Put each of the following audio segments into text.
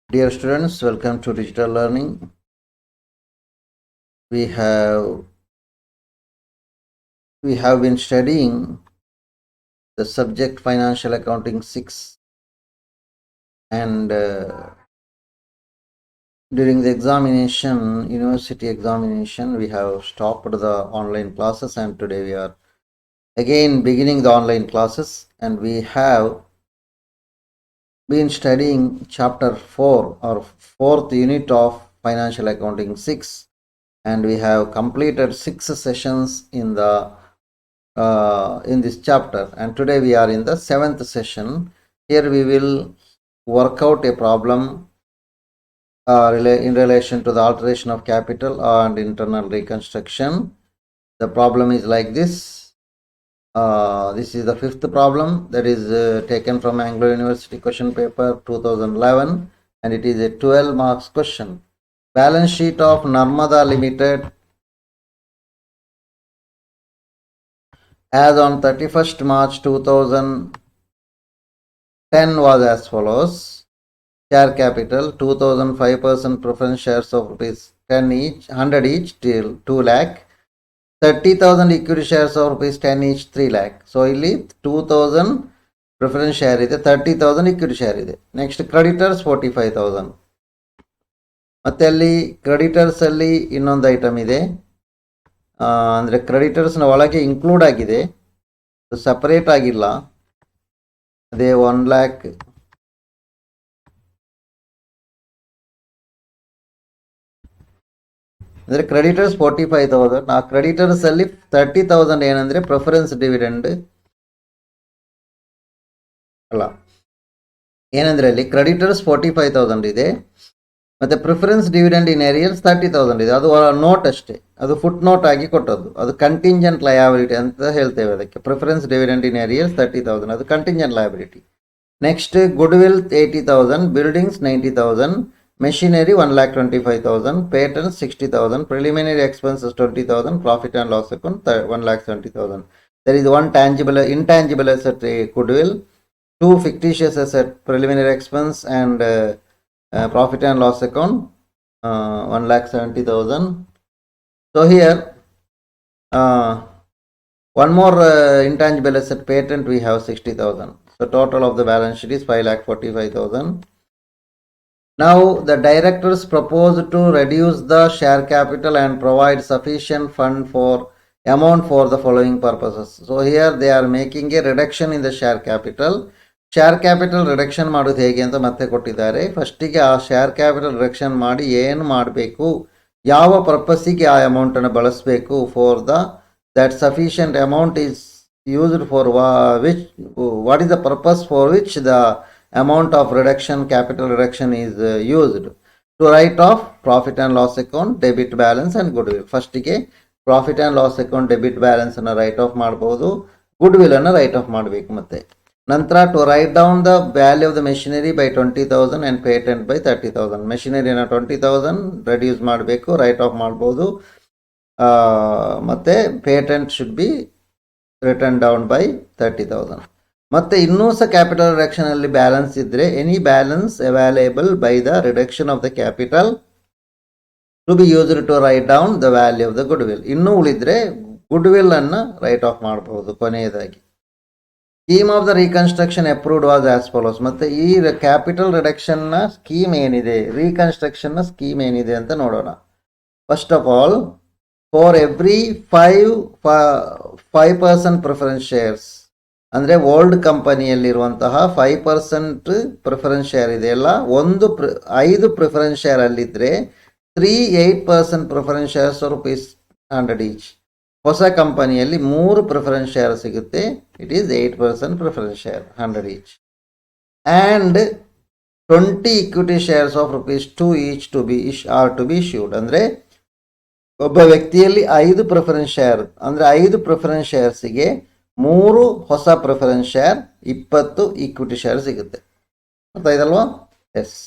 Dear students, welcome to digital learning. We have been studying the subject financial accounting 6, and during the examination, university examination, we have stopped the online classes, and today we are again beginning the online classes, and we have been studying chapter 4 or fourth unit of financial accounting 6, and we have completed 6 sessions in this chapter, and today we are in the 7th session. Here we will work out a problem in relation to the alteration of capital and internal reconstruction. The problem is like this. This is the 5th problem that is taken from Anglo University question paper 2011, and it is a 12 marks question. Balance sheet of Narmada Limited as on 31st March 2010 was as follows. Share capital 2005% preference shares of rupees 10 each, 100 each till 2 lakh. 30,000 equity shares of rupees 10 each 3 lakh. So ಇಲ್ಲಿ 2000 preference share ಇದೆ, 30,000 equity share ಇದೆ. Next creditors 45,000. ಮತ್ತೆ ಅಲ್ಲಿ creditors ಅಲ್ಲಿ ಇನ್ನೊಂದು item ಇದೆ, ಅಂದರೆ ಕ್ರೆಡಿಟರ್ಸ್ನ ಒಳಗೆ ಇನ್ಕ್ಲೂಡ್ ಆಗಿದೆ, ಸಪರೇಟ್ ಆಗಿಲ್ಲ. ಅದೇ 1 lakh ಅಂದರೆ ಕ್ರೆಡಿಟರ್ಸ್ 45,000. ಆ ಕ್ರೆಡಿಟರ್ಸ್ ಅಲ್ಲಿ 30,000 ಏನಂದ್ರೆ ಪ್ರಿಫರೆನ್ಸ್ ಡಿವಿಡೆಂಡ್ ಅಲ್ಲ, ಏನಂದ್ರೆ ಅಲ್ಲಿ ಕ್ರೆಡಿಟರ್ಸ್ 45,000 ಇದೆ, ಮತ್ತೆ ಪ್ರಿಫರೆನ್ಸ್ ಡಿವಿಡೆಂಡ್ ಇನ್ ಏರಿಯರ್ಸ್ 30,000 ಇದೆ. ಅದು ನೋಟ್ ಅಷ್ಟೇ, ಅದು ಫುಟ್ ನೋಟ್ ಆಗಿ ಕೊಟ್ಟದ್ದು. ಅದು ಕಂಟಿಂಜೆಂಟ್ ಲಯಬಿಲಿಟಿ ಅಂತ ಹೇಳ್ತೇವೆ ಅದಕ್ಕೆ. ಪ್ರಿಫರೆನ್ಸ್ ಡಿವಿಡೆಂಡ್ ಇನ್ ಏರಿಯರ್ಸ್ 30,000, ಅದು contingent liability. Next good will 80,000, buildings 90,000, machinery 1,25,000, patents 60,000, preliminary expenses 20,000, profit and loss account 1,70,000. There is one intangible asset, goodwill, 2 fictitious asset, preliminary expense and profit and loss account 1,70,000. So here one more intangible asset, patent, we have 60,000. So total of the balance sheet is 5,45,000. Now the directors propose to reduce the share capital and provide sufficient fund amount for the following purposes. So here they are making a reduction in the share capital. Share capital reduction ಮಾಡೋದು ಹೇಗೆ ಅಂತ ಮತ್ತೆ ಕೊಟ್ಟಿದ್ದಾರೆ. ಫಸ್ಟಿಗೆ ಆ share capital reduction ಮಾಡಿ ಏನು ಮಾಡಬೇಕು, ಯಾವ ಪರ್ಪಸ್ಸಿಗೆ ಆ ಅಮೌಂಟ್ ಅನ್ನು ಬಳಸಬೇಕು, for that sufficient amount is used for which, what is the purpose for which the amount of reduction, capital reduction is used. To write off profit and loss account, debit balance and goodwill. ಫಸ್ಟಿಗೆ profit and loss account debit balance ಅನ್ನು write off ಮಾಡ್ಬೋದು, goodwill ಅನ್ನು write off ಮಾಡಬೇಕು. ಮತ್ತೆ ನಂತರ to write down the value of the machinery by 20,000 and patent by 30,000. ಮೆಷಿನರಿನ 20,000 reduce ಮಾಡಬೇಕು, write off ಮಾಡ್ಬೋದು. ಮತ್ತೆ patent should be written down by 30,000. ಮತ್ತೆ ಇನ್ನೂ ಸಹ ಕ್ಯಾಪಿಟಲ್ ರಿಡಕ್ಷನ್ ಅಲ್ಲಿ ಬ್ಯಾಲೆನ್ಸ್ ಇದ್ರೆ, any balance available by the reduction of the capital to be used to write down the value of the goodwill. ಇನ್ನೂ ಉಳಿದ್ರೆ goodwill ಅನ್ನು write off ಮಾಡಬಹುದು. ಕೊನೆಯದಾಗಿ scheme of the reconstruction approved was as follows. ಮತ್ತೆ ಈ capital reduction ನ scheme ಏನಿದೆ, reconstruction ನ ಸ್ಕೀಮ್ ಏನಿದೆ ಅಂತ ನೋಡೋಣ. First of all, for every 5% preference shares, ಅಂದರೆ ಓಲ್ಡ್ ಕಂಪನಿಯಲ್ಲಿರುವಂತಹ 5% ಪ್ರಿಫರೆನ್ಸ್ ಶೇರ್ ಇದೆಯಲ್ಲ, 5 ಪ್ರಿಫರೆನ್ಸ್ ಶೇರ್ ಅಲ್ಲಿದ್ದರೆ 8% ಪ್ರಿಫರೆನ್ಸ್ ಶೇರ್ಸ್ rupees 100 ಈಚ್. ಹೊಸ ಕಂಪನಿಯಲ್ಲಿ 3 ಪ್ರಿಫರೆನ್ಸ್ ಶೇರ್ ಸಿಗುತ್ತೆ, it is 8% preference share 100 each. And 20 equity shares of rupees 2 each to be issued. ಅಂದರೆ ಒಬ್ಬ ವ್ಯಕ್ತಿಯಲ್ಲಿ 5 ಪ್ರಿಫರೆನ್ಸ್ ಶೇರ್, ಅಂದರೆ 5 ಪ್ರಿಫರೆನ್ಸ್ ಶೇರ್ಸಿಗೆ 3 ಹೊಸ ಪ್ರಿಫರೆನ್ಸ್ ಶೇರ್, 20 ಈಕ್ವಿಟಿ ಶೇರ್ ಸಿಗುತ್ತೆ. ಗೊತ್ತಾಯ್ತಲ್ವಾ? Yes.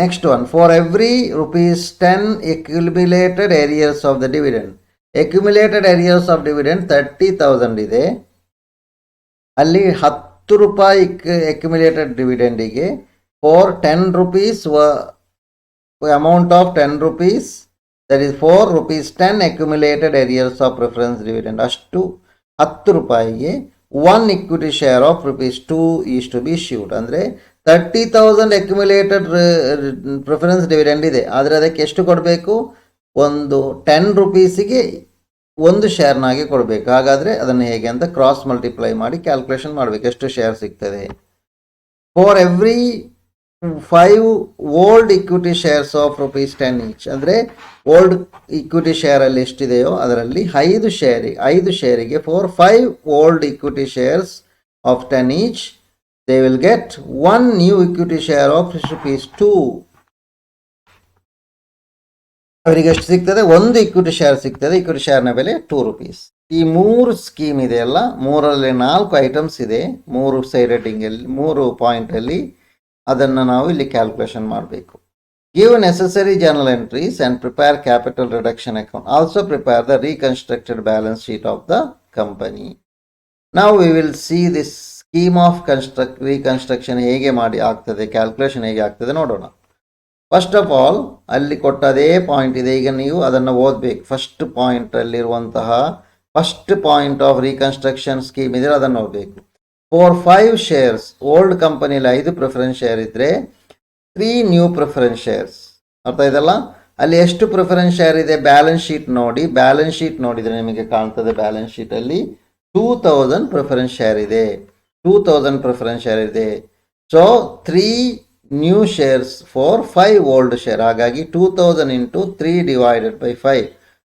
Next one, for every ₹10 accumulated arrears of the dividend. Accumulated arrears of dividend 30,000 ಇದೆ. ಅಲ್ಲಿ ₹10 accumulated ಡಿವಿಡೆಂಡಿಗೆ for 10 rupees amount of 10 rupees, that is 4 rupees 10 accumulated arrears of preference dividend ಅಷ್ಟು 10 ರೂಪಾಯಿಗೆ 1 equity share of rupees 2 is to be issued. ಅಂದರೆ 30,000 accumulated preference dividend ಇದೆ, ಆದರೆ ಅದಕ್ಕೆ ಎಷ್ಟು ಕೊಡಬೇಕು? ಒಂದು 10 ರೂಪೀಸಿಗೆ ಒಂದು ಶೇರ್ನಾಗೆ ಕೊಡಬೇಕು. ಹಾಗಾದರೆ ಅದನ್ನು ಹೇಗೆ ಅಂತ ಕ್ರಾಸ್ ಮಲ್ಟಿಪ್ಲೈ ಮಾಡಿ ಕ್ಯಾಲ್ಕುಲೇಷನ್ ಮಾಡಬೇಕು, ಎಷ್ಟು ಶೇರ್ ಸಿಗ್ತದೆ. For every 5 old equity shares of rupees 10 each, ಅಂದರೆ ಓಲ್ಡ್ ಇಕ್ವಿಟಿ ಶೇರಲ್ಲಿ ಎಷ್ಟಿದೆಯೋ ಅದರಲ್ಲಿ 5 ಶೇರಿಗೆ for 5 old equity shares of 10 each they will get 1 new equity share of rupees 2. ಅವರಿಗೆ ಎಷ್ಟು ಸಿಗ್ತದೆ? ಒಂದು ಇಕ್ವಿಟಿ ಶೇರ್ ಸಿಗ್ತದೆ. ಇಕ್ವಿಟಿ ಶೇರ್ನ ಬೆಲೆ 2 rupees. ಈ 3 ಸ್ಕೀಮ್ ಇದೆಯಲ್ಲ, 3ರಲ್ಲಿ 4 ಐಟಮ್ಸ್ ಇದೆ, 3 ಸೈಡ್ ಹೆಡ್ಡಿಂಗಲ್ಲಿ 3 ಪಾಯಿಂಟಲ್ಲಿ. ಅದನ್ನು ನಾವು ಇಲ್ಲಿ ಕ್ಯಾಲ್ಕುಲೇಷನ್ ಮಾಡಬೇಕು. Give necessary journal entries and prepare capital reduction account. Also prepare the reconstructed balance sheet of the company. ನಾವು we will see this scheme of reconstruction ಹೇಗೆ ಮಾಡಿ ಆಗ್ತದೆ, ಕ್ಯಾಲ್ಕುಲೇಷನ್ ಹೇಗೆ ಆಗ್ತದೆ ನೋಡೋಣ. ಫಸ್ಟ್ ಆಫ್ ಆಲ್ ಅಲ್ಲಿ ಕೊಟ್ಟ ಅದೇ ಪಾಯಿಂಟ್ ಇದೆ, ಈಗ ನೀವು ಅದನ್ನು ಓದಬೇಕು. ಫಸ್ಟ್ ಪಾಯಿಂಟಲ್ಲಿರುವಂತಹ first point of reconstruction scheme ಇದೆ, ಅದನ್ನು ಓದಬೇಕು. ಫಾರ್ 5 ಶೇರ್ಸ್, ಓಲ್ಡ್ ಕಂಪನಿಯಲ್ಲಿ 5 ಪ್ರಿಫರೆನ್ಸ್ ಶೇರ್ ಇದ್ದರೆ 3 ನ್ಯೂ ಪ್ರಿಫರೆನ್ಸ್ ಶೇರ್ಸ್. ಅರ್ಥ ಇದಲ್ಲ? ಅಲ್ಲಿ ಎಷ್ಟು ಪ್ರಿಫರೆನ್ಸ್ ಶೇರ್ ಇದೆ ಬ್ಯಾಲೆನ್ಸ್ ಶೀಟ್ ನೋಡಿ. ಬ್ಯಾಲೆನ್ಸ್ ಶೀಟ್ ನೋಡಿದರೆ ನಿಮಗೆ ಕಾಣ್ತದೆ, ಬ್ಯಾಲೆನ್ಸ್ ಶೀಟಲ್ಲಿ 2000 ಪ್ರಿಫರೆನ್ಸ್ ಶೇರ್ ಇದೆ. 2000 ಪ್ರಿಫರೆನ್ಸ್ ಶೇರ್ ಇದೆ. So 3 new shares for 5 old share. ಹಾಗಾಗಿ 2000 into 3 divided by 5.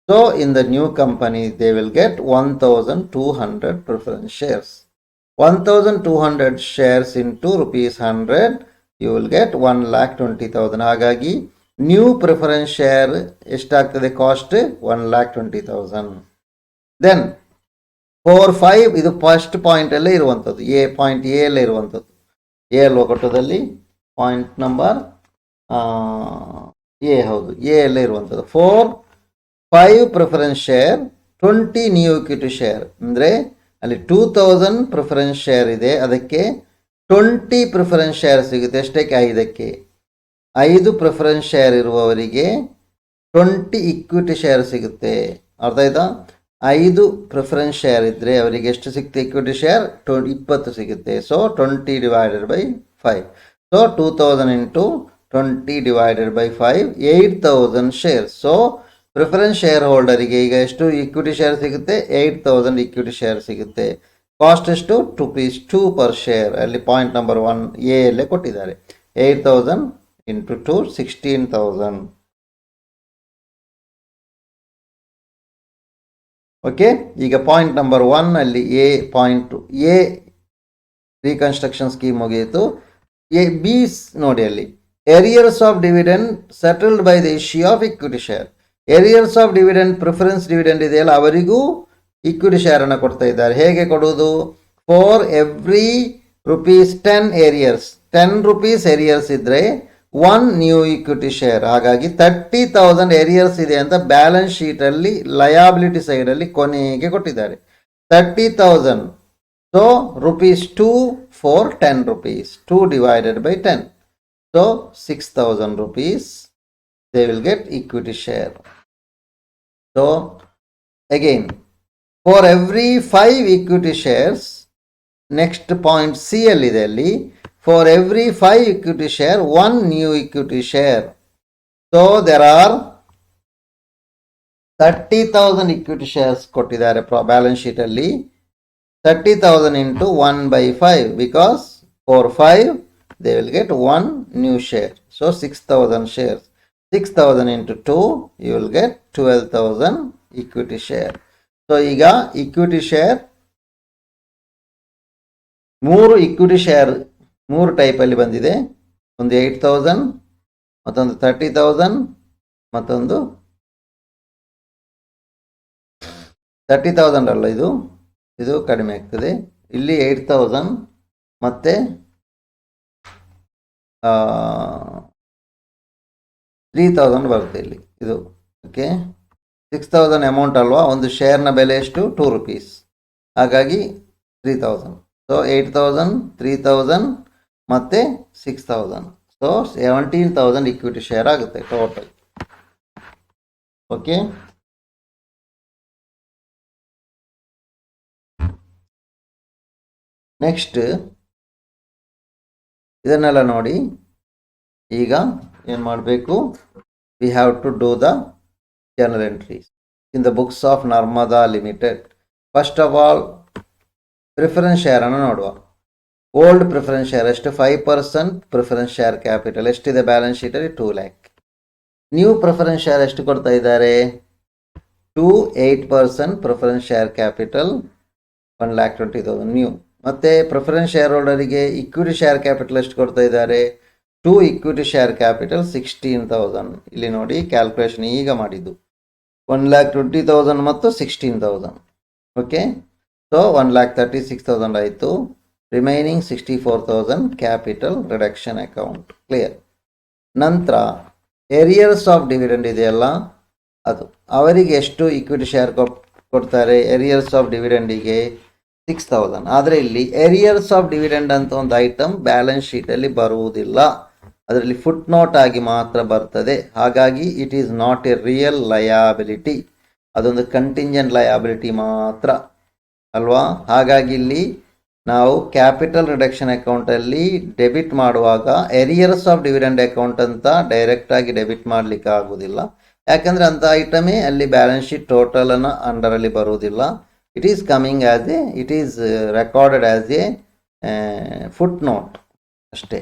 So in the new company they will get 1200 preference shares. 1200 shares into rupees 100, you will get 1,20,000. ಹಾಗಾಗಿ new preference share ಎಷ್ಟಾಗ್ತದೆ cost? 1,20,000. Then for 5, ಇದು first ಪಾಯಿಂಟಲ್ಲೇ ಇರುವಂಥದ್ದು, point A ಅಲ್ಲೇ ಇರುವಂಥದ್ದು. A ಅಲ್ಲಿ ಒಕ್ಕಟದಲ್ಲಿ point number A, ಹೌದು, A ಅಲ್ಲೇ ಇರುವಂಥದ್ದು. For 5 preference share 20 new equity share, ಅಂದರೆ ಅಲ್ಲಿ 2000 ಪ್ರಿಫರೆನ್ಸ್ ಶೇರ್ ಇದೆ, ಅದಕ್ಕೆ 20 ಪ್ರಿಫರೆನ್ಸ್ ಶೇರ್ ಸಿಗುತ್ತೆ. ಎಷ್ಟಕ್ಕೆ? 5ಕ್ಕೆ. 5 ಪ್ರಿಫರೆನ್ಸ್ ಶೇರ್ ಇರುವವರಿಗೆ 20 ಇಕ್ವಿಟಿ ಶೇರ್ ಸಿಗುತ್ತೆ. ಅರ್ಥ ಆಯ್ತಾ? 5 ಪ್ರಿಫರೆನ್ಸ್ ಶೇರ್ ಇದ್ದರೆ ಅವರಿಗೆ ಎಷ್ಟು ಸಿಗುತ್ತೆ ಇಕ್ವಿಟಿ ಶೇರ್? 20 ಸಿಗುತ್ತೆ. So 20 divided by 5. So 2000 into 20 divided by 5, 8000 shares. So preference share ಹೋಲ್ಡರಿಗೆ ಈಗ ಎಷ್ಟು ಇಕ್ವಿಟಿ ಶೇರ್ ಸಿಗುತ್ತೆ? 8000 ಇಕ್ವಿಟಿ ಶೇರ್ ಸಿಗುತ್ತೆ. ಕಾಸ್ಟ್ ಎಷ್ಟು? ₹2 per ಶೇರ್. ಅಲ್ಲಿ ಪಾಯಿಂಟ್ ನಂಬರ್ 1 ಎ ಅಲ್ಲೇ ಕೊಟ್ಟಿದ್ದಾರೆ. 8000 into 2, 16,000. ಓಕೆ, ಈಗ ಪಾಯಿಂಟ್ ನಂಬರ್ 1 ಅಲ್ಲಿ ಪಾಯಿಂಟ್ ಎ ರೀಕನ್ಸ್ಟ್ರಕ್ಷನ್ ಸ್ಕೀಮ್ ಮುಗಿಯಿತು. ಬಿ ನೋಡಿ, ಅಲ್ಲಿ arrears of dividend settled by the issue of equity share. Arrears of dividend, preference dividend ಇದೆಯಲ್ಲ, ಅವರಿಗೂ ಇಕ್ವಿಟಿ ಶೇರನ್ನು ಕೊಡ್ತಾ ಇದ್ದಾರೆ. ಹೇಗೆ ಕೊಡುವುದು? For every rupees 10 arrears, 10 rupees arrears ಇದ್ದರೆ 1 ನ್ಯೂ ಇಕ್ವಿಟಿ ಶೇರ್. ಹಾಗಾಗಿ 30,000 ಏರಿಯರ್ಸ್ ಇದೆ ಅಂತ ಬ್ಯಾಲೆನ್ಸ್ ಶೀಟಲ್ಲಿ ಲಯಾಬಿಲಿಟಿ ಸೈಡಲ್ಲಿ ಕೊನೆಗೆ ಕೊಟ್ಟಿದ್ದಾರೆ. 30,000. So ₹2 for 10 rupees. 2 divided by 10. So 6,000 rupees they will get equity share. So again, for every 5 equity shares, next point C ಇದೆ ಅಲ್ಲಿ, for every 5 equity share 1 new equity share. So there are 30,000 equity shares ಕೊಟ್ಟಿದ್ದಾರೆ balance sheet ಅಲ್ಲಿ. 30,000 into 1 by 5, because for 5 they will get 1 new share. So 6,000 shares. 6,000 into 2, you will get 12,000 equity share. So ಈಗ equity share, 3 equity share 3 type ಅಲ್ಲಿ ಬಂದಿದೆ. ಒಂದು 8,000, ಮತ್ತೊಂದು 30,000, ಮತ್ತೊಂದು 30,000 ಅಲ್ಲ, ಇದು ಕಡಿಮೆ ಆಗ್ತದೆ. ಇಲ್ಲಿ 8,000 ಮತ್ತೆ 3,000 ಬರುತ್ತೆ ಇಲ್ಲಿ ಇದು. ಓಕೆ, 6,000 ಅಮೌಂಟ್ ಅಲ್ವಾ, ಒಂದು ಶೇರ್ನ ಬೆಲೆ ಎಷ್ಟು? 2 rupees. ಹಾಗಾಗಿ 3,000. ಸೊ 8,000, 3,000 ಮತ್ತೆ 6,000. ಸೊ 17,000 ಇಕ್ವಿಟಿ ಶೇರ್ ಆಗುತ್ತೆ ಟೋಟಲ್. ಓಕೆ, ನೆಕ್ಸ್ಟ್ ಇದನ್ನೆಲ್ಲ ನೋಡಿ ಈಗ ಏನು ಮಾಡಬೇಕು, we have to do the journal entries in the books of Narmada Limited. First of all, preference share ಅನ್ನು ನೋಡುವ. ಓಲ್ಡ್ ಪ್ರಿಫರೆನ್ಸ್ ಶೇರ್ ಎಷ್ಟು 5% ಪ್ರಿಫರೆನ್ಸ್ ಶೇರ್ ಕ್ಯಾಪಿಟಲ್ ಎಷ್ಟಿದೆ ಬ್ಯಾಲೆನ್ಸ್ ಶೀಟಲ್ಲಿ 2 lakh. ನ್ಯೂ ಪ್ರಿಫರೆನ್ಸ್ ಶೇರ್ ಎಷ್ಟು ಕೊಡ್ತಾ ಇದ್ದಾರೆ 8% ಪ್ರಿಫರೆನ್ಸ್ ಶೇರ್ ಕ್ಯಾಪಿಟಲ್ 1,20,000 ನ್ಯೂ. ಮತ್ತೆ preference share ಹೋಲ್ಡರಿಗೆ ಇಕ್ವಿಟಿ ಶೇರ್ ಕ್ಯಾಪಿಟಲ್ ಎಷ್ಟು ಕೊಡ್ತಾ ಇದ್ದಾರೆ 2 ಇಕ್ವಿಟಿ ಶೇರ್ ಕ್ಯಾಪಿಟಲ್ 16,000. ಇಲ್ಲಿ ನೋಡಿ ಕ್ಯಾಲ್ಕುಲೇಷನ್ ಈಗ ಮಾಡಿದ್ದು 1,20,000 ಮತ್ತು 16,000. ಓಕೆ, ಸೊ 1,36,000 ಆಯಿತು. Remaining 64,000 capital reduction account. Clear. ನಂತರ ಏರಿಯರ್ಸ್ ಆಫ್ ಡಿವಿಡೆಂಡ್ ಇದೆಯಲ್ಲ, ಅದು ಅವರಿಗೆ ಎಷ್ಟು ಇಕ್ವಿಟಿ ಶೇರ್ ಕೊಡ್ತಾರೆ ಏರಿಯರ್ಸ್ ಆಫ್ ಡಿವಿಡೆಂಡಿಗೆ 6,000. ಆದರೆ ಇಲ್ಲಿ ಏರಿಯರ್ಸ್ ಆಫ್ ಡಿವಿಡೆಂಡ್ ಅಂತ ಒಂದು ಐಟಮ್ ಬ್ಯಾಲೆನ್ಸ್ ಶೀಟಲ್ಲಿ ಬರುವುದಿಲ್ಲ, ಅದರಲ್ಲಿ ಫುಟ್ ನೋಟ್ ಆಗಿ ಮಾತ್ರ ಬರ್ತದೆ. ಹಾಗಾಗಿ it is not A real liability, ಅದೊಂದು ಕಂಟಿಂಜೆಂಟ್ ಲಯಾಬಿಲಿಟಿ ಮಾತ್ರ ಅಲ್ವಾ. ಹಾಗಾಗಿ ಇಲ್ಲಿ ನಾವು ಕ್ಯಾಪಿಟಲ್ ರಿಡಕ್ಷನ್ ಅಕೌಂಟಲ್ಲಿ ಡೆಬಿಟ್ ಮಾಡುವಾಗ ಏರಿಯರ್ಸ್ ಆಫ್ ಡಿವಿಡೆಂಡ್ ಅಕೌಂಟ್ ಅಂತ ಡೈರೆಕ್ಟಾಗಿ ಡೆಬಿಟ್ ಮಾಡಲಿಕ್ಕೆ ಆಗುವುದಿಲ್ಲ, ಯಾಕಂದರೆ ಅಂಥ ಐಟಮೇ ಅಲ್ಲಿ ಬ್ಯಾಲೆನ್ಸ್ ಶೀಟ್ ಟೋಟಲನ್ನು ಅಂಡರಲ್ಲಿ ಬರುವುದಿಲ್ಲ. It is coming as A, it is recorded as A foot note ಅಷ್ಟೇ.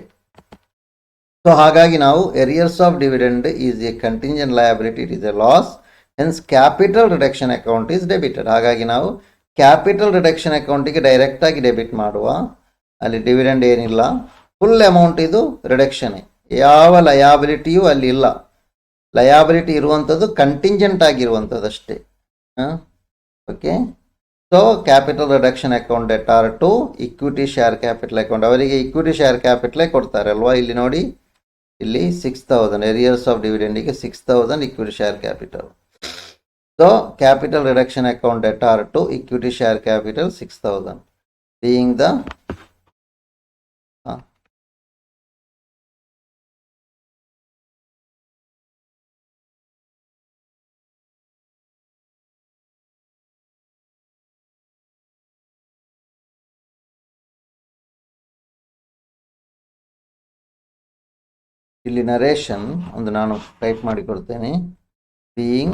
ಸೊ ಹಾಗಾಗಿ ನಾವು arrears of dividend is A contingent liability, it is A loss, hence capital reduction account is debited. ಹಾಗಾಗಿ ನಾವು capital reduction ಅಕೌಂಟಿಗೆ ಡೈರೆಕ್ಟಾಗಿ debit ಮಾಡುವ, ಅಲ್ಲಿ dividend ಏನಿಲ್ಲ, ಫುಲ್ ಅಮೌಂಟ್ ಇದು ರಿಡಕ್ಷನ್ನೇ, ಯಾವ ಲಯಾಬಿಲಿಟಿಯೂ ಅಲ್ಲಿ ಇಲ್ಲ. ಲಯಾಬಿಲಿಟಿ ಇರುವಂಥದ್ದು ಕಂಟಿಂಜೆಂಟ್ ಆಗಿರುವಂಥದ್ದು ಅಷ್ಟೇ. Okay, so capital reduction account debtor to equity share capital account, ಅವರಿಗೆ ಇಕ್ವಿಟಿ ಶೇರ್ ಕ್ಯಾಪಿಟಲೇ ಕೊಡ್ತಾರೆ ಅಲ್ವಾ. ಇಲ್ಲಿ ನೋಡಿ, ಇಲ್ಲಿ 6,000 ಏರಿಯರ್ಸ್ ಆಫ್ ಡಿವಿಡೆಂಡಿಗೆ 6,000 equity share capital. So capital reduction account debtor to equity share capital 6,000 being the ಇಲ್ಲಿ ನರೇಷನ್ ಒಂದು ನಾನು ಟೈಪ್ ಮಾಡಿ ಕೊಡ್ತೇನೆ. being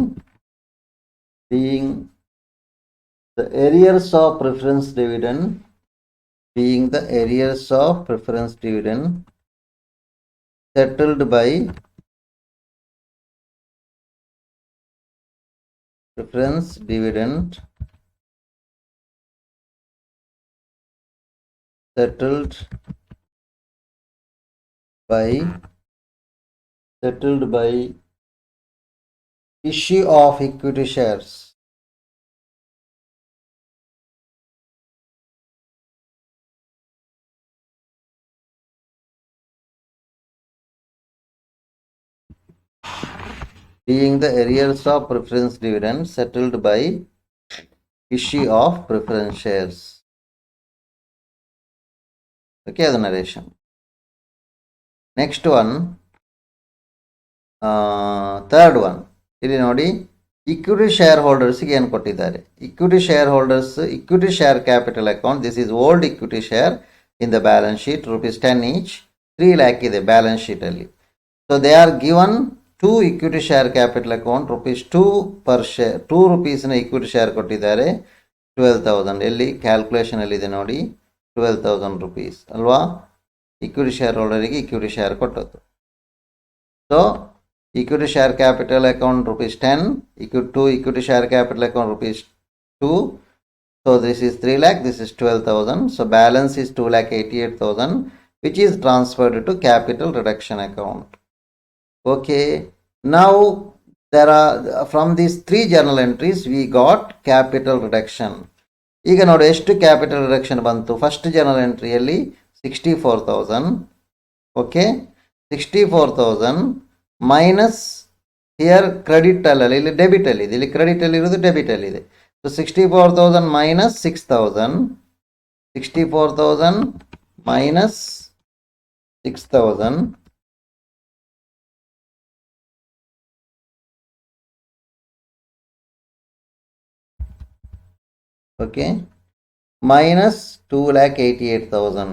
the arrears of preference dividend, being the arrears of preference dividend settled by preference dividend settled by issue of equity shares. Being the arrears of preference dividend settled by issue of preference shares. Okay, the narration. Next one, third one. ಇಲ್ಲಿ ನೋಡಿ, equity share ಹೋಲ್ಡರ್ಸ್ಗೆ ಏನು ಕೊಟ್ಟಿದ್ದಾರೆ. Equity shareholders equity share capital account, this is old equity share in the balance sheet, ₹10 each, 3 lakh ಇದೆ balance ಶೀಟಲ್ಲಿ. So they are given 2 equity share capital account ₹2 per share, ₹2 equity share ಕೊಟ್ಟಿದ್ದಾರೆ 12,000. ಎಲ್ಲಿ ಕ್ಯಾಲ್ಕುಲೇಷನಲ್ಲಿ ಇದೆ ನೋಡಿ, ₹12,000 ಅಲ್ವಾ. Equity share ಹೋಲ್ಡರಿಗೆ equity share ಕೊಟ್ಟದ್ದು. So equity share capital account ₹10, 2 equity share capital account ₹2. So this is 3 lakh, this is 12,000. So balance is 2,88,000, which is transferred to capital reduction account. Okay, now there are, from these 3 journal entries we got capital reduction. ಈಗ ನೋಡಿ ಎಷ್ಟು capital reduction ಬಂತು. First general ಎಂಟ್ರಿಯಲ್ಲಿ 64,000. Okay, 64,000 minus here credit ಅಲ್ಲ, ಇಲ್ಲಿ debit ಅಲ್ಲಿ ಇದೆ, ಇಲ್ಲಿ ಕ್ರೆಡಿಟ್ ಅಲ್ಲಿ ಇರೋದು ಡೆಬಿಟ್ ಅಲ್ಲಿ ಇದೆ. So 64,000 minus 6,000, 64,000 minus 6,000 Okay, minus 2,88,000.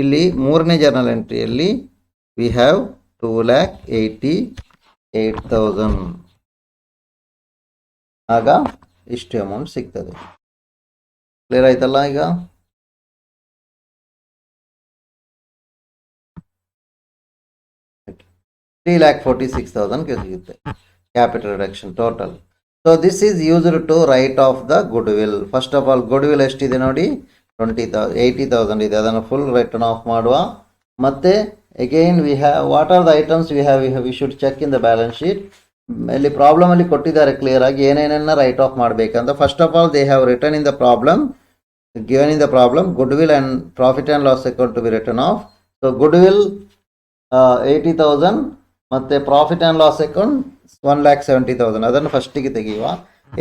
ಇಲ್ಲಿ ಮೂರನೇ ಜರ್ನಲ್ ಎಂಟ್ರಿಯಲ್ಲಿ we have 2,88,000. ಆಗ ಇಷ್ಟು ಅಮೌಂಟ್ ಸಿಗ್ತದೆ. ಕ್ಲಿಯರ್ ಆಯ್ತಲ್ಲ? ಈಗ 3,46,000 ಸಿಗುತ್ತೆ capital reduction total. So this is used to write off the goodwill. First of all, goodwill ಎಷ್ಟಿದೆ ನೋಡಿ, 80,000 ಇದೆ. ಅದನ್ನು ಫುಲ್ ರಿಟರ್ನ್ ಆಫ್ ಮಾಡುವ. ಮತ್ತೆ again we have, what are the items we should check in the balance sheet. ಇಲ್ಲಿ problem ಅಲ್ಲಿ ಕೊಟ್ಟಿದ್ದಾರೆ clear ಆಗಿ ಏನೇನನ್ನ ರೈಟ್ ಆಫ್ ಮಾಡಬೇಕಂತ. First of all, they have return in the problem, given in the problem, goodwill and profit and loss account to be written off. So goodwill 80,000 ಮತ್ತೆ profit and loss account 1,70,000. ಅದನ್ನು ಫಸ್ಟಿಗೆ ತೆಗೆಯುವ.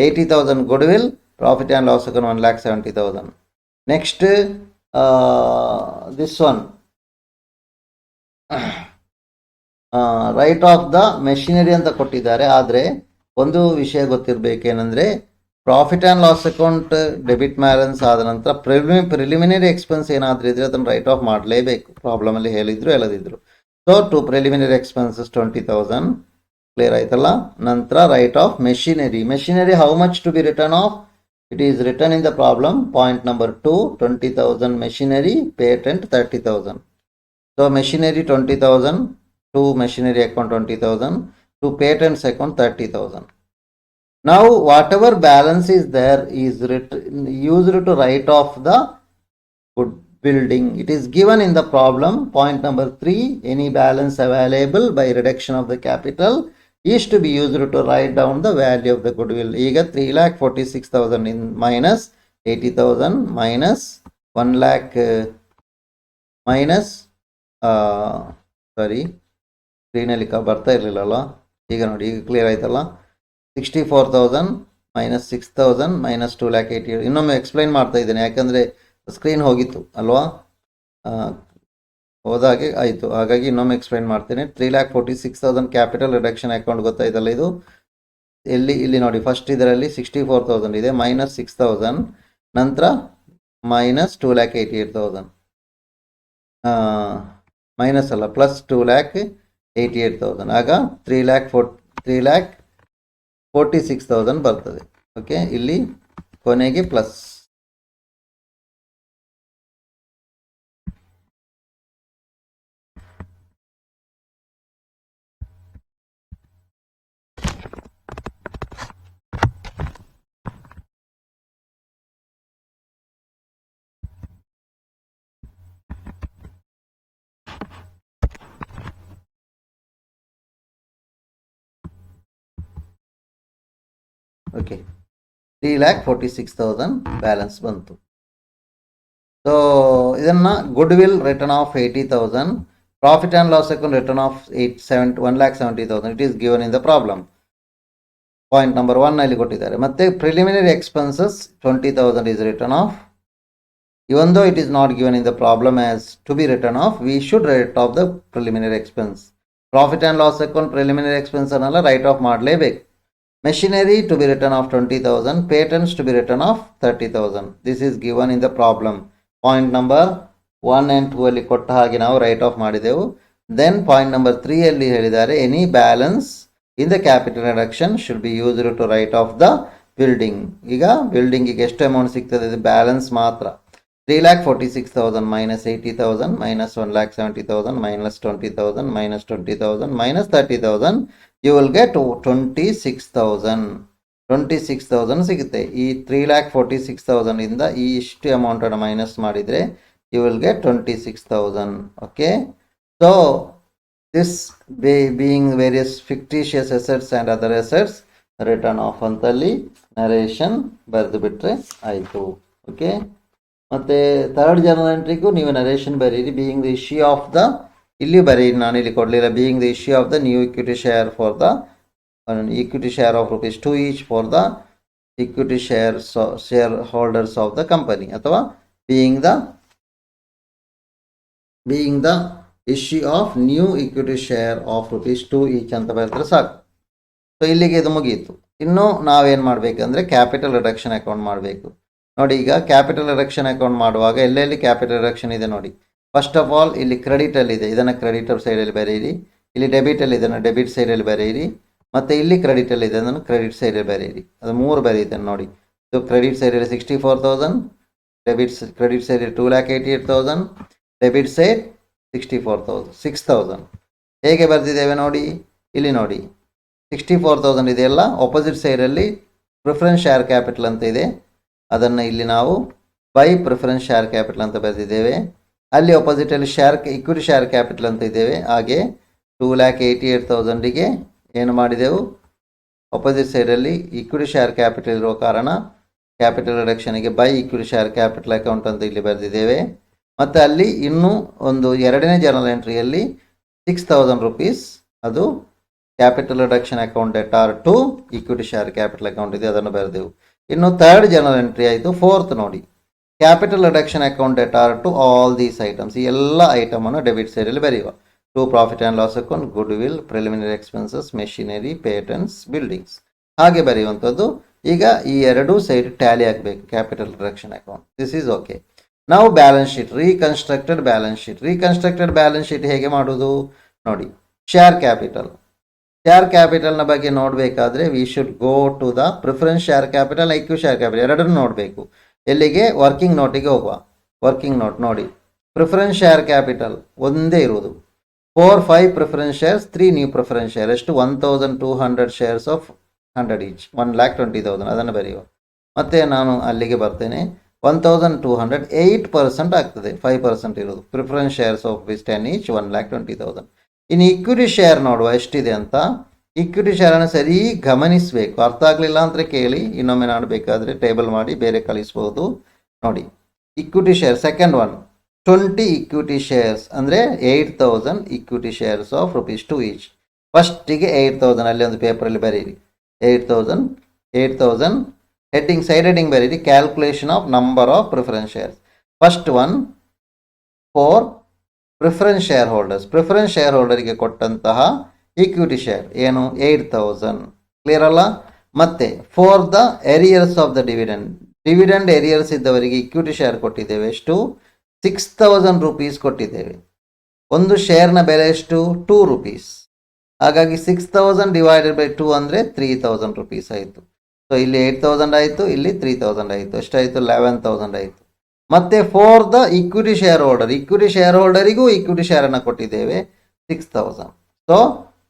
80,000 goodwill, profit and loss account 1,70,000. Next this one, write off the machinery ಅಂತ ಕೊಟ್ಟಿದ್ದಾರೆ. ಆದರೆ ಒಂದು ವಿಷಯ ಗೊತ್ತಿರಬೇಕೇನೆಂದರೆ, profit and loss account debit balance ಆದ ನಂತರ ಪ್ರಿಲಿಮಿನರಿ ಎಕ್ಸ್ಪೆನ್ಸ್ ಏನಾದರೂ ಇದ್ದರೆ ಅದನ್ನು ರೈಟ್ ಆಫ್ ಮಾಡಲೇಬೇಕು. ಪ್ರಾಬ್ಲಮಲ್ಲಿ ಹೇಳಿದ್ರು ಹೇಳದಿದ್ರು. So to preliminary expenses 20,000. Clear ಆಯ್ತಲ್ಲ? ನಂತರ right of machinery. Machinery how much to be written off? It is written in the problem. Point number 2, 20,000 machinery, patent 30,000. So machinery 20,000, to machinery account 20,000, to patents account 30,000. Now whatever balance is there is used to write off the good building. It is given in the problem. Point number 3, any balance available by reduction of the capital is to be used to write down the value of the goodwill. ಈಗ 3,46,000 in minus 80,000 minus 1 lakh minus ಸಾರಿ ಸ್ಕ್ರೀನಲ್ಲಿ ಬರ್ತಾ ಇರಲಿಲ್ಲಲ್ಲ, ಈಗ ನೋಡಿ, ಈಗ clear ಆಯ್ತಲ್ಲ. 64,000 minus 6,000 minus 2,80,000. ಇನ್ನೊಮ್ಮೆ explain ಮಾಡ್ತಾ ಇದ್ದೇನೆ, ಯಾಕಂದರೆ ಸ್ಕ್ರೀನ್ ಹೋಗಿತ್ತು ಅಲ್ವಾ, ಹೋದಾಗೆ ಆಯಿತು. ಹಾಗಾಗಿ ಇನ್ನೊಮ್ಮೆ ಎಕ್ಸ್ಪ್ಲೈನ್ ಮಾಡ್ತೇನೆ. 3,46,000 ಕ್ಯಾಪಿಟಲ್ ರಿಡಕ್ಷನ್ ಅಕೌಂಟ್ ಗೊತ್ತಾಯ್ತಲ್ಲ. ಇದು ಇಲ್ಲಿ ನೋಡಿ, ಫಸ್ಟ್ ಇದರಲ್ಲಿ 64,000 ಇದೆ, ಮೈನಸ್ 6,000, ನಂತರ ಮೈನಸ್ 2,88,000, ಮೈನಸ್ ಅಲ್ಲ, ಪ್ಲಸ್ 2,88,000. ಆಗ 3,46,000 ಬರ್ತದೆ. ಓಕೆ, ಇಲ್ಲಿ ಕೊನೆಗೆ ಪ್ಲಸ್. ಓಕೆ, 3,46,000 ಬ್ಯಾಲೆನ್ಸ್ ಬಂತು. ಸೊ ಇದನ್ನು goodwill return of 80,000, profit and loss account return of 1,70,000. It is given in the problem. Point number 1 ಅಲ್ಲಿ ಕೊಟ್ಟಿದ್ದಾರೆ. ಮತ್ತೆ preliminary expenses 20,000 is written off. Even though it is not given in the problem as to be written off, we should write off the preliminary expense. Profit and loss account preliminary expense ಅನ್ನಲ್ಲ write off ಮಾಡಲೇಬೇಕು. Machinery to be written off 20,000, patents to be written off 30,000. This is given in the problem. Point number 1 and 2 ಅಲ್ಲಿ ಕೊಟ್ಟ ಹಾಗೆ ನಾವು right of ಮಾಡಿದೆವು. Then point number 3 ಅಲ್ಲಿ ಹೇಳಿದ್ದಾರೆ, any balance in the capital reduction should be used to write off the building. ಈಗ ಬಿಲ್ಡಿಂಗಿಗೆ ಎಷ್ಟು amount ಸಿಗ್ತದೆ, ಇದು ಬ್ಯಾಲೆನ್ಸ್ ಮಾತ್ರ. 3,46,000 minus 80,000 minus 1,70,000 minus 20,000 minus 20,000 minus 30,000, you will get 26,000 ಸಿಗುತ್ತೆ. ಈ 3,46,000 ಇಂದ ಈ ಇಷ್ಟು ಅಮೌಂಟ್ ಅನ್ನು ಮೈನಸ್ ಮಾಡಿದರೆ you will get 26,000. Okay, so this being various fictitious assets and other assets written off ಅಂತಲ್ಲಿ ನರೇಷನ್ ಬರೆದು ಬಿಟ್ರೆ ಆಯಿತು. ಓಕೆ, ಮತ್ತು ಥರ್ಡ್ ಜರ್ನಲ್ ಎಂಟ್ರಿಗೂ ನೀವು ನರೇಷನ್ ಬರೀರಿ. Being the issue of the, ಇಲ್ಲಿ ಬರೀರಿ, ನಾನು ಇಲ್ಲಿ ಕೊಡಲಿಲ್ಲ. Being the issue of the new equity share for the equity share of ₹2 each for the equity shareholders of the company, ಅಥವಾ being the issue of new equity share of ₹2 each ಅಂತ ಬರೆದ್ರೆ ಸಾಕು. So ಇಲ್ಲಿಗೆ ಇದು ಮುಗಿಯಿತು. ಇನ್ನು ನಾವೇನು ಮಾಡಬೇಕಂದ್ರೆ ಕ್ಯಾಪಿಟಲ್ ರಿಡಕ್ಷನ್ ಅಕೌಂಟ್ ಮಾಡಬೇಕು. ನೋಡಿ, ಈಗ ಕ್ಯಾಪಿಟಲ್ ರಿಡಕ್ಷನ್ ಅಕೌಂಟ್ ಮಾಡುವಾಗ ಎಲ್ಲೆಲ್ಲಿ ಕ್ಯಾಪಿಟಲ್ ರಿಡಕ್ಷನ್ ಇದೆ ನೋಡಿ. ಫಸ್ಟ್ ಆಫ್ ಆಲ್ ಇಲ್ಲಿ ಕ್ರೆಡಿಟಲ್ಲಿದೆ, ಇದನ್ನು ಕ್ರೆಡಿಟರ್ ಸೈಡಲ್ಲಿ ಬರೆಯಿರಿ. ಇಲ್ಲಿ ಡೆಬಿಟಲ್ಲಿ ಇದನ್ನು ಡೆಬಿಟ್ ಸೈಡಲ್ಲಿ ಬರೆಯಿರಿ. ಮತ್ತು ಇಲ್ಲಿ ಕ್ರೆಡಿಟಲ್ಲಿದೆ ಅದನ್ನು ಕ್ರೆಡಿಟ್ ಸೈಡಲ್ಲಿ ಬರೆಯಿರಿ. ಅದು 3 ಬರೀತಾನೆ ನೋಡಿ. ಇದು ಕ್ರೆಡಿಟ್ ಸೈಡಲ್ಲಿ 64,000, ಕ್ರೆಡಿಟ್ ಸೈಡಲ್ಲಿ 2,88,000, ಡೆಬಿಟ್ ಸೈಡ್ 64,000, 6,000. ಹೇಗೆ ಬರೆದಿದ್ದೇವೆ ನೋಡಿ, ಇಲ್ಲಿ ನೋಡಿ 64,000 ಇದೆಯಲ್ಲ, ಆಪೋಸಿಟ್ ಸೈಡಲ್ಲಿ ಪ್ರಿಫರೆನ್ಸ್ ಶೇರ್ ಕ್ಯಾಪಿಟಲ್ ಅಂತ ಇದೆ, ಅದನ್ನು ಇಲ್ಲಿ ನಾವು ಬೈ ಪ್ರಿಫರೆನ್ಸ್ ಶೇರ್ ಕ್ಯಾಪಿಟಲ್ ಅಂತ ಬರೆದಿದ್ದೇವೆ. ಅಲ್ಲಿ ಆಪೋಸಿಟಲ್ಲಿ ಇಕ್ವಿಟಿ ಶೇರ್ ಕ್ಯಾಪಿಟಲ್ ಅಂತ ಇದ್ದೇವೆ. ಹಾಗೆ 2,88,000ಗೆ ಏನು ಮಾಡಿದೆವು, ಆಪೋಸಿಟ್ ಸೈಡಲ್ಲಿ ಇಕ್ವಿಟಿ ಶೇರ್ ಕ್ಯಾಪಿಟಲ್ ಇರೋ ಕಾರಣ ಕ್ಯಾಪಿಟಲ್ ರಿಡಕ್ಷನ್ಗೆ by equity share capital account ಅಂತ ಇಲ್ಲಿ ಬರೆದಿದ್ದೇವೆ. ಮತ್ತು ಅಲ್ಲಿ ಇನ್ನೂ ಒಂದು 2ನೇ ಜರ್ನಲ್ ಎಂಟ್ರಿಯಲ್ಲಿ 6,000 rupees ಅದು capital reduction account debtor to equity share capital account ಇದೆ, ಅದನ್ನು ಬರೆದೆವು. ಇನ್ನು 3rd ಜರ್ನಲ್ ಎಂಟ್ರಿ ಆಯಿತು. 4th ನೋಡಿ, capital reduction account debtor to all these items. ಈ ಎಲ್ಲ ಐಟಮನ್ನು ಡೆಬಿಟ್ ಸೈಡಲ್ಲಿ ಬರೆಯುವ. To profit and loss account, goodwill, preliminary expenses, machinery, patents, buildings, ಹಾಗೆ ಬರೆಯುವಂಥದ್ದು. ಈಗ ಈ 2 ಸೈಡ್ ಟ್ಯಾಲಿ ಆಗಬೇಕು capital reduction account. This is okay. ನಾವು balance sheet, reconstructed balance sheet. Reconstructed balance sheet ಹೇಗೆ ಮಾಡೋದು ನೋಡಿ. ಶೇರ್ ಕ್ಯಾಪಿಟಲ್ನ ಬಗ್ಗೆ ನೋಡಬೇಕಾದ್ರೆ we should go to the preference share capital, equity share capital ಎರಡನ್ನೂ ನೋಡಬೇಕು. ಎಲ್ಲಿಗೆ, ವರ್ಕಿಂಗ್ ನೋಟಿಗೆ ಹೋಗುವ. ವರ್ಕಿಂಗ್ ನೋಟ್ ನೋಡಿ, ಪ್ರಿಫರೆನ್ಸ್ ಶೇರ್ ಕ್ಯಾಪಿಟಲ್ ಒಂದೇ ಇರುವುದು. 4-5 preference shares, 3 new preference share, ಎಷ್ಟು 1,200 ಶೇರ್ಸ್ ಆಫ್ 100 ಈಚ್, 1,20,000 ಅದನ್ನು ಬರೆಯುವ. ಮತ್ತು ನಾನು ಅಲ್ಲಿಗೆ ಬರ್ತೇನೆ. 1,200 8% ಆಗ್ತದೆ, 5% ಇರೋದು. Preference shares of 10 each, 1,20,000. ಇನ್ನು ಇಕ್ವಿಟಿ ಶೇರ್ ನೋಡುವ ಎಷ್ಟಿದೆ ಅಂತ. ಇಕ್ವಿಟಿ ಶೇರನ್ನು ಸರಿ ಗಮನಿಸಬೇಕು. ಅರ್ಥ ಆಗಲಿಲ್ಲ ಅಂದರೆ ಕೇಳಿ, ಇನ್ನೊಮ್ಮೆ ನಾನು ಬೇಕಾದರೆ ಟೇಬಲ್ ಮಾಡಿ ಬೇರೆ ಕಳಿಸ್ಬೋದು. ನೋಡಿ, equity share second one 20 equity shares ಅಂದರೆ 8,000 ಇಕ್ವಿಟಿ ಶೇರ್ಸ್ ಆಫ್ ₹2 ಈಚ್. ಫಸ್ಟಿಗೆ 8,000 ಅಲ್ಲಿ ಒಂದು ಪೇಪರಲ್ಲಿ ಬರೀರಿ. 8,000 ಹೆಡ್ಡಿಂಗ್, ಸೈಡ್ ಹೆಡ್ಡಿಂಗ್ ಬರೀರಿ, calculation of number of preference shares. First one for preference share holders, preference share ಹೋಲ್ಡರಿಗೆ ಕೊಟ್ಟಂತಹ ಇಕ್ವಿಟಿ ಶೇರ್ ಏನು 8,000, ಕ್ಲಿಯರ್ ಅಲ್ಲ. ಮತ್ತೆ for the arrears of the dividend arrears ಇದ್ದವರಿಗೆ ಇಕ್ವಿಟಿ ಶೇರ್ ಕೊಟ್ಟಿದ್ದೇವೆ. ಎಷ್ಟು, 6,000 rupees ಕೊಟ್ಟಿದ್ದೇವೆ. ಒಂದು ಶೇರ್ನ ಬೆಲೆ ಎಷ್ಟು, 2 rupees. ಹಾಗಾಗಿ 6,000 ಡಿವೈಡೆಡ್ ಬೈ 2 ಅಂದರೆ 3,000 rupees ಆಯಿತು. ಸೊ ಇಲ್ಲಿ 8,000 ಆಯಿತು, ಇಲ್ಲಿ 3,000 ಆಯಿತು, ಎಷ್ಟಾಯಿತು 11,000 ಆಯಿತು. ಮತ್ತೆ ಫಾರ್ ದ ಇಕ್ವಿಟಿ ಶೇರ್ ಹೋಲ್ಡರಿಗೂ ಇಕ್ವಿಟಿ ಶೇರನ್ನು ಕೊಟ್ಟಿದ್ದೇವೆ 6,000. ಸೊ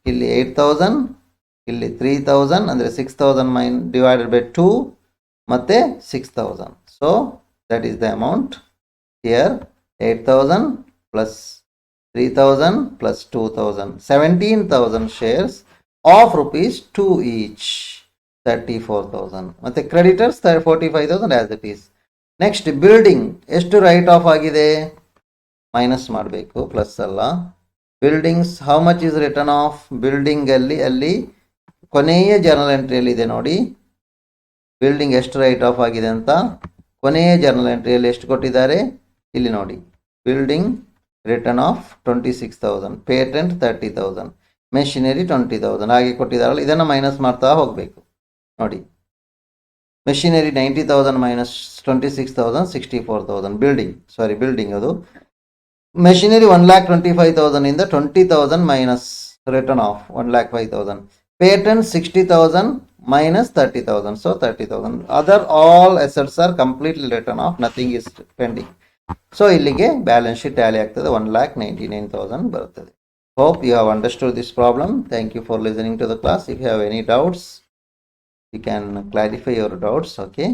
ಇಲ್ಲಿ 8,000, ಇಲ್ಲಿ 3,000 ಅಂದರೆ 6,000 ಡಿವೈಡೆಡ್ ಬೈ 2 ಮತ್ತು 6,000. So that is the amount here. 8,000 plus 3,000 plus 2,000, 17,000 shares of ₹2 each, 34,000. ಮತ್ತು creditors 45,000 as it is. Next building, ಎಷ್ಟು ರೈಟ್ ಆಫ್ ಆಗಿದೆ, ಮೈನಸ್ ಮಾಡಬೇಕು, ಪ್ಲಸ್ ಅಲ್ಲ. Buildings how much is written of, building ಅಲ್ಲಿ ಕೊನೆಯ ಜರ್ನಲ್ ಎಂಟ್ರಿಯಲ್ಲಿ ಇದೆ ನೋಡಿ, ಬಿಲ್ಡಿಂಗ್ ಎಷ್ಟು ರೈಟ್ ಆಫ್ ಆಗಿದೆ ಅಂತ. ಕೊನೆಯ ಜರ್ನಲ್ ಎಂಟ್ರಿಯಲ್ಲಿ ಎಷ್ಟು ಕೊಟ್ಟಿದ್ದಾರೆ ಇಲ್ಲಿ ನೋಡಿ. Building return of 26,000, patent 30,000, machinery 20,000 ಹಾಗೆ ಕೊಟ್ಟಿದ್ದಾರಲ್ಲ, ಇದನ್ನು ಮೈನಸ್ ಮಾಡ್ತಾ ಹೋಗಬೇಕು ನೋಡಿ. Machinery 90,000 minus 26,000, 64,000. ಬಿಲ್ಡಿಂಗ್ ಅದು ಮೆಷಿನರಿ 1,25,000 ಇಂದ 20,000 minus return of 1,05,000. Patent 60,000 minus 30,000, so 30,000. Other all assets are completely written off, nothing is pending. So ಇಲ್ಲಿಗೆ ಬ್ಯಾಲೆನ್ಸ್ ಶೀಟ್ ಟ್ಯಾಲಿ ಆಗ್ತದೆ, 1,99,000 ಬರುತ್ತದೆ. Hope you have understood this problem. Thank you for listening to the class. If you have any doubts, you can clarify your doubts. Okay.